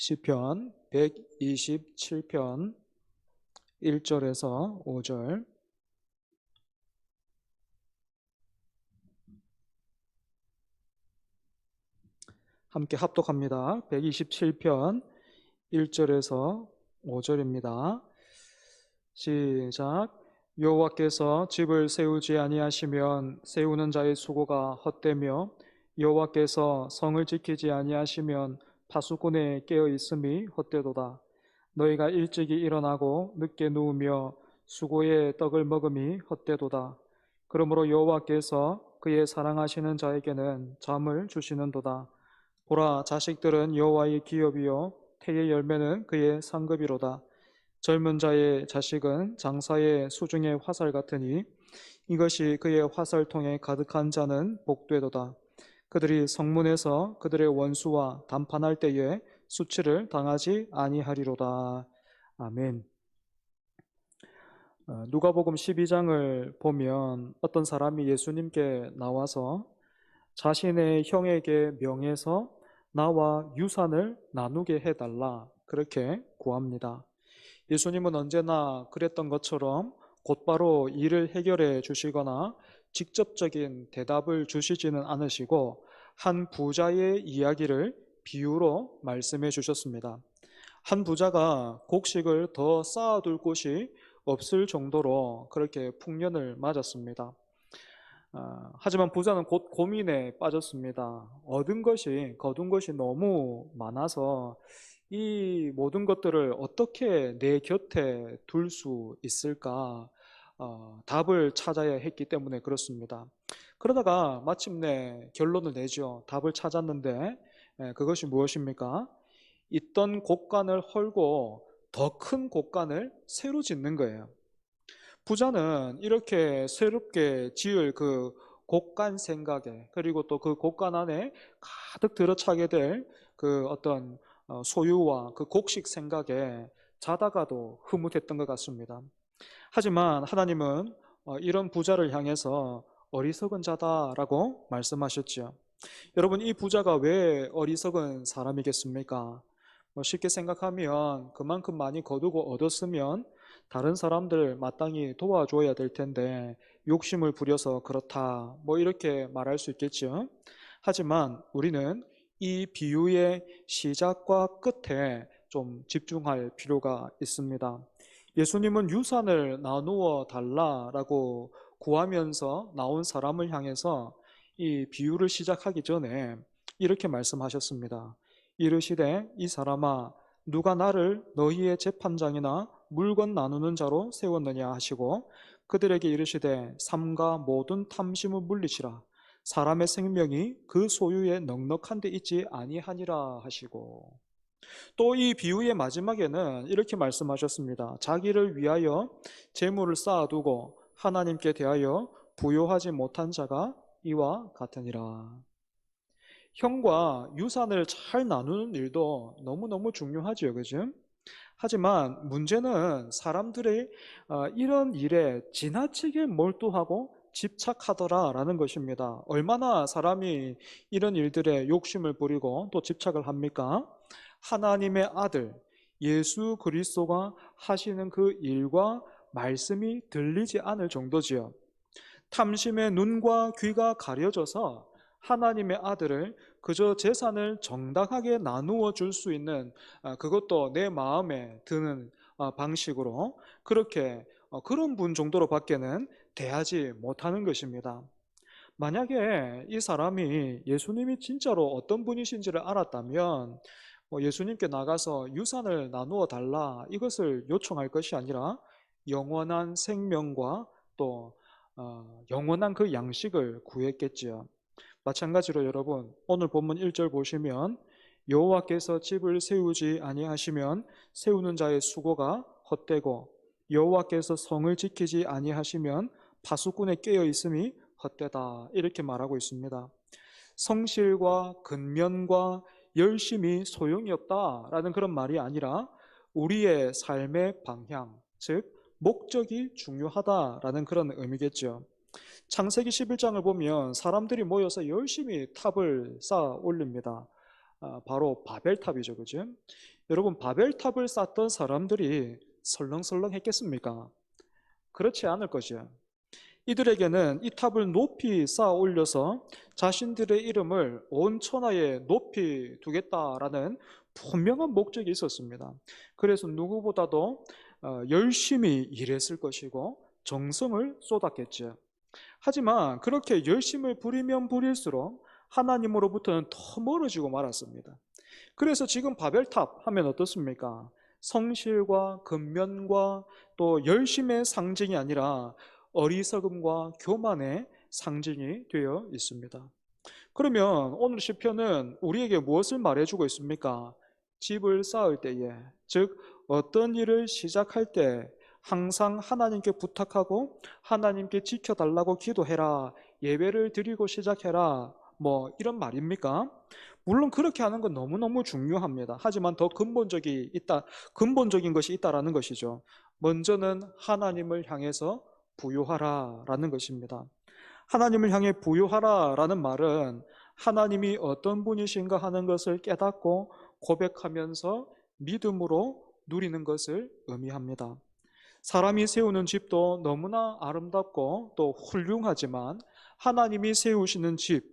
시편 127편 1절에서 5절. 함께 합독합니다. 127편 1절에서 5절입니다. 시작. 여호와께서 집을 세우지 아니하시면 세우는 자의 수고가 헛되며 여호와께서 성을 지키지 아니하시면 파수꾼의 깨어 있음이 헛되도다. 너희가 일찍이 일어나고 늦게 누우며 수고의 떡을 먹음이 헛되도다. 그러므로 여호와께서 그의 사랑하시는 자에게는 잠을 주시는도다. 보라, 자식들은 여호와의 기업이요 태의 열매는 그의 상급이로다. 젊은 자의 자식은 장사의 수중의 화살 같으니 이것이 그의 화살통에 가득한 자는 복되도다. 그들이 성문에서 그들의 원수와 담판할 때에 수치를 당하지 아니하리로다. 아멘. 누가복음 12장을 보면 어떤 사람이 예수님께 나와서 자신의 형에게 명해서 나와 유산을 나누게 해달라, 그렇게 구합니다. 예수님은 언제나 그랬던 것처럼 곧바로 일을 해결해 주시거나 직접적인 대답을 주시지는 않으시고 한 부자의 이야기를 비유로 말씀해 주셨습니다. 한 부자가 곡식을 더 쌓아둘 곳이 없을 정도로 그렇게 풍년을 맞았습니다. 하지만 부자는 곧 고민에 빠졌습니다. 얻은 것이, 거둔 것이 너무 많아서 이 모든 것들을 어떻게 내 곁에 둘 수 있을까? 답을 찾아야 했기 때문에 그렇습니다. 그러다가 마침내 결론을 내죠. 답을 찾았는데 그것이 무엇입니까? 있던 곳간을 헐고 더 큰 곳간을 새로 짓는 거예요. 부자는 이렇게 새롭게 지을 그 곳간 생각에, 그리고 또 그 곳간 안에 가득 들어차게 될 그 어떤 소유와 그 곡식 생각에 자다가도 흐뭇했던 것 같습니다. 하지만 하나님은 이런 부자를 향해서 어리석은 자다라고 말씀하셨죠. 여러분, 이 부자가 왜 어리석은 사람이겠습니까? 쉽게 생각하면 그만큼 많이 거두고 얻었으면 다른 사람들 마땅히 도와줘야 될 텐데 욕심을 부려서 그렇다, 이렇게 말할 수 있겠죠. 하지만 우리는 이 비유의 시작과 끝에 좀 집중할 필요가 있습니다. 예수님은 유산을 나누어 달라라고 구하면서 나온 사람을 향해서 이 비유를 시작하기 전에 이렇게 말씀하셨습니다. 이르시되 이 사람아, 누가 나를 너희의 재판장이나 물건 나누는 자로 세웠느냐 하시고 그들에게 이르시되 삼가 모든 탐심을 물리치라. 사람의 생명이 그 소유에 넉넉한 데 있지 아니하니라 하시고, 또 이 비유의 마지막에는 이렇게 말씀하셨습니다. 자기를 위하여 재물을 쌓아두고 하나님께 대하여 부요하지 못한 자가 이와 같으니라. 형과 유산을 잘 나누는 일도 너무너무 중요하죠, 그죠? 하지만 문제는 사람들의 이런 일에 지나치게 몰두하고 집착하더라라는 것입니다. 얼마나 사람이 이런 일들에 욕심을 부리고 또 집착을 합니까? 하나님의 아들 예수 그리스도가 하시는 그 일과 말씀이 들리지 않을 정도지요. 탐심의 눈과 귀가 가려져서 하나님의 아들을 그저 재산을 정당하게 나누어 줄 수 있는, 그것도 내 마음에 드는 방식으로 그렇게 그런 분 정도로 밖에는 대하지 못하는 것입니다. 만약에 이 사람이 예수님이 진짜로 어떤 분이신지를 알았다면 예수님께 나가서 유산을 나누어 달라 이것을 요청할 것이 아니라 영원한 생명과 또 영원한 그 양식을 구했겠지요. 마찬가지로 여러분, 오늘 본문 1절 보시면 여호와께서 집을 세우지 아니하시면 세우는 자의 수고가 헛되고 여호와께서 성을 지키지 아니하시면 파수꾼의 깨어 있음이 헛되다, 이렇게 말하고 있습니다. 성실과 근면과 열심이 소용이 없다라는 그런 말이 아니라 우리의 삶의 방향, 즉 목적이 중요하다라는 그런 의미겠죠. 창세기 11장을 보면 사람들이 모여서 열심히 탑을 쌓아 올립니다. 바로 바벨탑이죠. 그죠? 여러분, 바벨탑을 쌓던 사람들이 설렁설렁 했겠습니까? 그렇지 않을 거죠. 이들에게는 이 탑을 높이 쌓아 올려서 자신들의 이름을 온 천하에 높이 두겠다라는 분명한 목적이 있었습니다. 그래서 누구보다도 열심히 일했을 것이고 정성을 쏟았겠죠. 하지만 그렇게 열심을 부리면 부릴수록 하나님으로부터는 더 멀어지고 말았습니다. 그래서 지금 바벨탑 하면 어떻습니까? 성실과 근면과 또 열심의 상징이 아니라 어리석음과 교만의 상징이 되어 있습니다. 그러면 오늘 시편은 우리에게 무엇을 말해주고 있습니까? 집을 쌓을 때에, 즉 어떤 일을 시작할 때 항상 하나님께 부탁하고 하나님께 지켜달라고 기도해라, 예배를 드리고 시작해라, 뭐 이런 말입니까? 물론 그렇게 하는 건 너무너무 중요합니다. 하지만 더 근본적인 것이 있다라는 것이죠. 먼저는 하나님을 향해서 부요하라라는 것입니다. 하나님을 향해 부요하라라는 말은 하나님이 어떤 분이신가 하는 것을 깨닫고 고백하면서 믿음으로 누리는 것을 의미합니다. 사람이 세우는 집도 너무나 아름답고 또 훌륭하지만 하나님이 세우시는 집,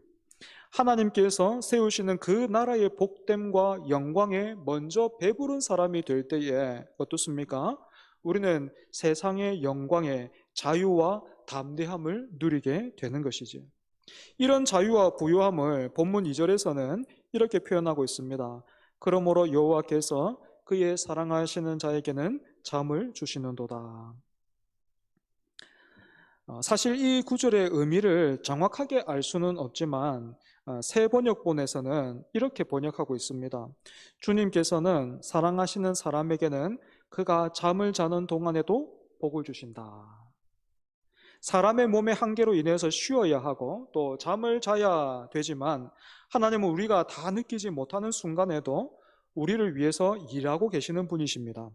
하나님께서 세우시는 그 나라의 복됨과 영광에 먼저 배부른 사람이 될 때에 어떻습니까? 우리는 세상의 영광의 자유와 담대함을 누리게 되는 것이지. 이런 자유와 부유함을 본문 2절에서는 이렇게 표현하고 있습니다. 그러므로 여호와께서 그의 사랑하시는 자에게는 잠을 주시는도다. 사실 이 구절의 의미를 정확하게 알 수는 없지만 새 번역본에서는 이렇게 번역하고 있습니다. 주님께서는 사랑하시는 사람에게는 그가 잠을 자는 동안에도 복을 주신다. 사람의 몸의 한계로 인해서 쉬어야 하고 또 잠을 자야 되지만 하나님은 우리가 다 느끼지 못하는 순간에도 우리를 위해서 일하고 계시는 분이십니다.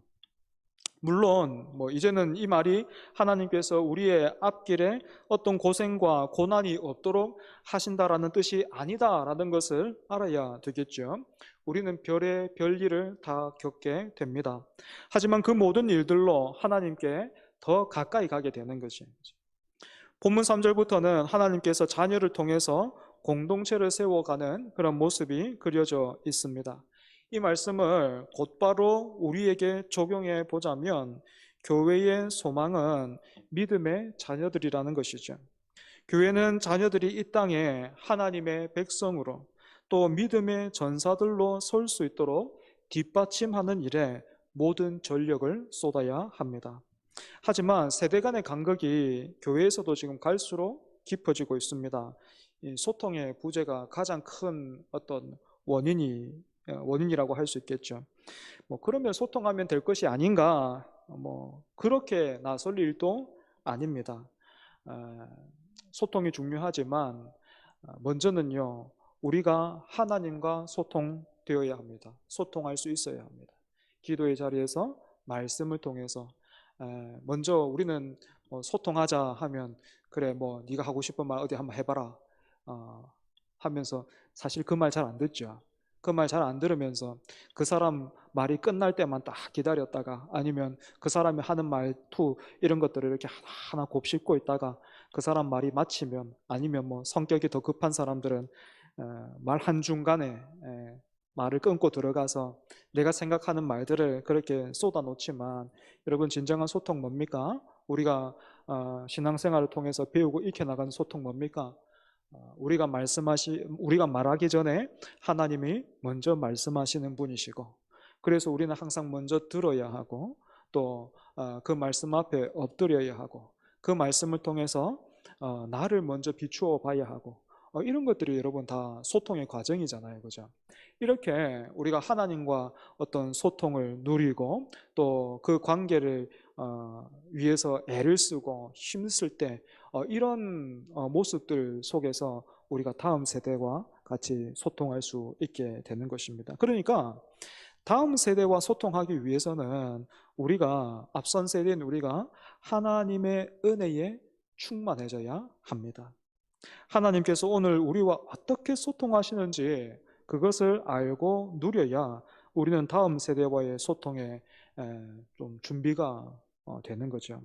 물론 이제는 이 말이 하나님께서 우리의 앞길에 어떤 고생과 고난이 없도록 하신다라는 뜻이 아니다라는 것을 알아야 되겠죠. 우리는 별일을 다 겪게 됩니다. 하지만 그 모든 일들로 하나님께 더 가까이 가게 되는 것이죠. 본문 3절부터는 하나님께서 자녀를 통해서 공동체를 세워가는 그런 모습이 그려져 있습니다. 이 말씀을 곧바로 우리에게 적용해 보자면 교회의 소망은 믿음의 자녀들이라는 것이죠. 교회는 자녀들이 이 땅에 하나님의 백성으로 또 믿음의 전사들로 설 수 있도록 뒷받침하는 일에 모든 전력을 쏟아야 합니다. 하지만 세대 간의 간극이 교회에서도 지금 갈수록 깊어지고 있습니다. 이 소통의 부재가 가장 큰 어떤 원인이라고 할 수 있겠죠. 그러면 소통하면 될 것이 아닌가? 그렇게 나설 일도 아닙니다. 소통이 중요하지만 먼저는요, 우리가 하나님과 소통되어야 합니다. 소통할 수 있어야 합니다. 기도의 자리에서 말씀을 통해서 먼저 우리는 소통하자 하면 그래 네가 하고 싶은 말 어디 한번 해봐라 하면서 사실 그 말 잘 안 듣죠. 그 말 잘 안 들으면서 그 사람 말이 끝날 때만 딱 기다렸다가 아니면 그 사람이 하는 말투 이런 것들을 이렇게 하나하나 곱씹고 있다가 그 사람 말이 마치면 아니면 성격이 더 급한 사람들은 말 한중간에 말을 끊고 들어가서 내가 생각하는 말들을 그렇게 쏟아놓지만 여러분 진정한 소통 뭡니까? 우리가 신앙생활을 통해서 배우고 익혀나가는 소통 뭡니까? 우리가 말하기 전에 하나님이 먼저 말씀하시는 분이시고 그래서 우리는 항상 먼저 들어야 하고 또 그 말씀 앞에 엎드려야 하고 그 말씀을 통해서 나를 먼저 비추어 봐야 하고 이런 것들이 여러분 다 소통의 과정이잖아요. 그죠? 이렇게 우리가 하나님과 어떤 소통을 누리고 또 그 관계를 위해서 애를 쓰고 힘쓸 때 이런 모습들 속에서 우리가 다음 세대와 같이 소통할 수 있게 되는 것입니다. 그러니까 다음 세대와 소통하기 위해서는 우리가 앞선 세대인 우리가 하나님의 은혜에 충만해져야 합니다. 하나님께서 오늘 우리와 어떻게 소통하시는지 그것을 알고 누려야 우리는 다음 세대와의 소통에 좀 준비가 되는 거죠.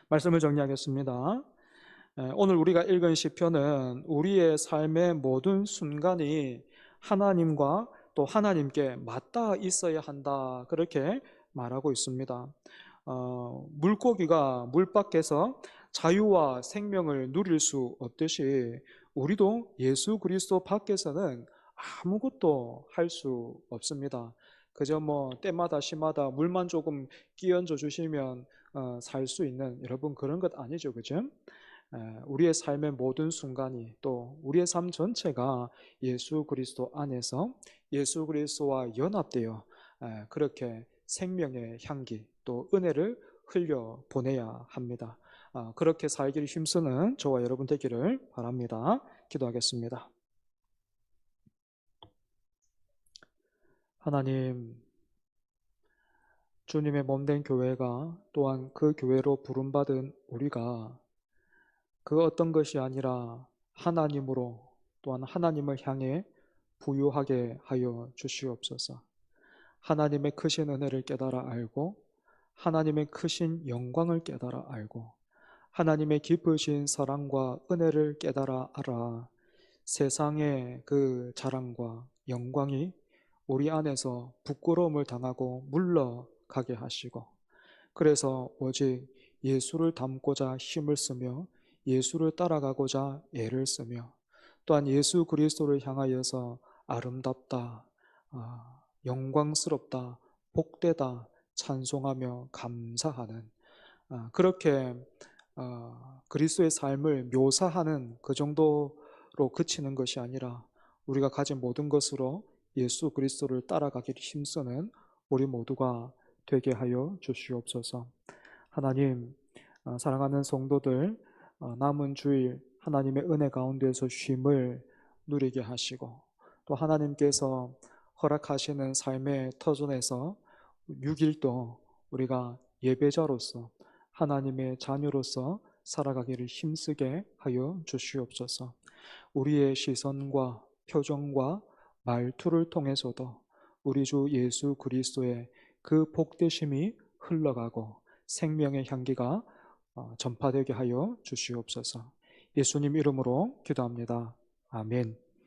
말씀을 정리하겠습니다. 오늘 우리가 읽은 시편은 우리의 삶의 모든 순간이 하나님과 또 하나님께 맞닿아 있어야 한다, 그렇게 말하고 있습니다. 물고기가 물 밖에서 자유와 생명을 누릴 수 없듯이 우리도 예수 그리스도 밖에서는 아무것도 할 수 없습니다. 그저 뭐 때마다 시마다 물만 조금 끼얹어 주시면 살 수 있는, 여러분, 그런 것 아니죠, 그죠? 우리의 삶의 모든 순간이, 또 우리의 삶 전체가 예수 그리스도 안에서 예수 그리스도와 연합되어 그렇게 생명의 향기 또 은혜를 흘려 보내야 합니다. 그렇게 살기를 힘쓰는 저와 여러분 되기를 바랍니다. 기도하겠습니다. 하나님, 주님의 몸된 교회가, 또한 그 교회로 부름받은 우리가 그 어떤 것이 아니라 하나님으로, 또한 하나님을 향해 부유하게 하여 주시옵소서. 하나님의 크신 은혜를 깨달아 알고, 하나님의 크신 영광을 깨달아 알고, 하나님의 깊으신 사랑과 은혜를 깨달아 알아 세상의 그 자랑과 영광이 우리 안에서 부끄러움을 당하고 물러가게 하시고, 그래서 오직 예수를 닮고자 힘을 쓰며 예수를 따라가고자 애를 쓰며, 또한 예수 그리스도를 향하여서 아름답다, 영광스럽다, 복되다 찬송하며 감사하는, 그렇게 그리스도의 삶을 묘사하는 그 정도로 그치는 것이 아니라 우리가 가진 모든 것으로 예수 그리스도를 따라가기를 힘쓰는 우리 모두가 되게 하여 주시옵소서. 하나님, 사랑하는 성도들, 남은 주일 하나님의 은혜 가운데서 쉼을 누리게 하시고, 또 하나님께서 허락하시는 삶의 터전에서 6일도 우리가 예배자로서 하나님의 자녀로서 살아가기를 힘쓰게 하여 주시옵소서. 우리의 시선과 표정과 말투를 통해서도 우리 주 예수 그리스도의 그 복되심이 흘러가고 생명의 향기가 전파되게 하여 주시옵소서. 예수님 이름으로 기도합니다. 아멘.